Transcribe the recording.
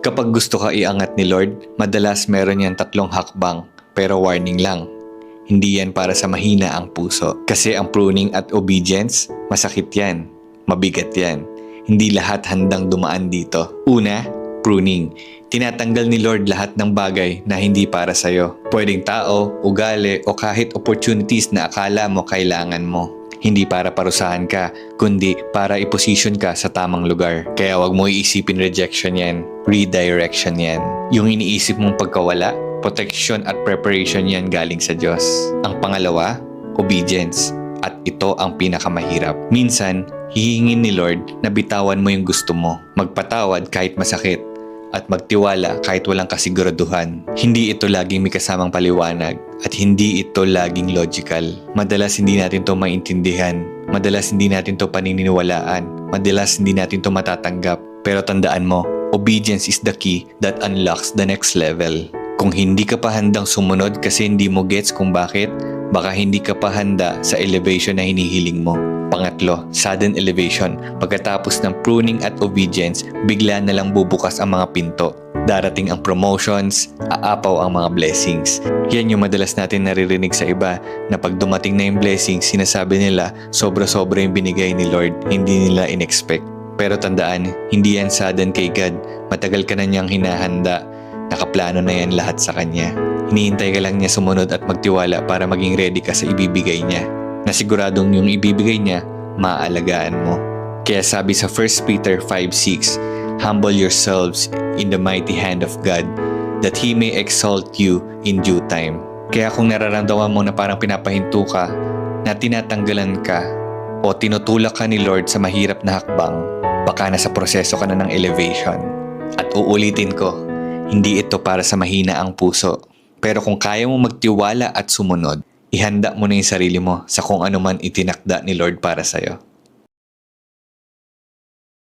Kapag gusto ka iangat ni Lord, madalas meron yan 3 hakbang, pero warning lang. Hindi yan para sa mahina ang puso. Kasi ang pruning at obedience, masakit yan. Mabigat yan. Hindi lahat handang dumaan dito. Una, pruning. Tinatanggal ni Lord lahat ng bagay na hindi para sa'yo. Pwedeng tao, ugali, o kahit opportunities na akala mo kailangan mo. Hindi para parusahan ka, kundi para iposisyon ka sa tamang lugar. Kaya wag mo iisipin rejection yan. Redirection yan. Yung iniisip mong pagkawala, protection at preparation yan galing sa Diyos. Ang pangalawa, obedience. At ito ang pinakamahirap. Minsan, hihingin ni Lord na bitawan mo yung gusto mo. Magpatawad kahit masakit. At magtiwala kahit walang kasiguraduhan. Hindi ito laging may kasamang paliwanag at hindi ito laging logical. Madalas hindi natin to maintindihan. Madalas hindi natin to paniniwalaan. Madalas hindi natin to matatanggap. Pero tandaan mo, obedience is the key that unlocks the next level. Kung hindi ka pa handang sumunod kasi hindi mo gets kung bakit, baka hindi ka pa handa sa elevation na hinihiling mo. Pangatlo, sudden elevation. Pagkatapos ng pruning at obedience, bigla na lang bubukas ang mga pinto. Darating ang promotions, aapaw ang mga blessings. Yan yung madalas natin naririnig sa iba na pag dumating na yung blessings, sinasabi nila sobra-sobra yung binigay ni Lord, hindi nila in-expect. Pero tandaan, hindi yan sudden kay God. Matagal ka na niyang hinahanda. Nakaplano na yan lahat sa Kanya. Hinihintay ka lang niya sumunod at magtiwala para maging ready ka sa ibibigay niya. Nasiguradong yung ibibigay niya, maaalagaan mo. Kaya sabi sa 1 Peter 5:6, humble yourselves in the mighty hand of God, that He may exalt you in due time. Kaya kung nararamdaman mo na parang pinapahinto ka, na tinatanggalan ka, o tinutulak ka ni Lord sa mahirap na hakbang, baka nasa proseso ka na ng elevation. At uulitin ko, hindi ito para sa mahina ang puso. Pero kung kaya mo magtiwala at sumunod, ihanda mo na yung sarili mo sa kung ano man itinakda ni Lord para sa'yo.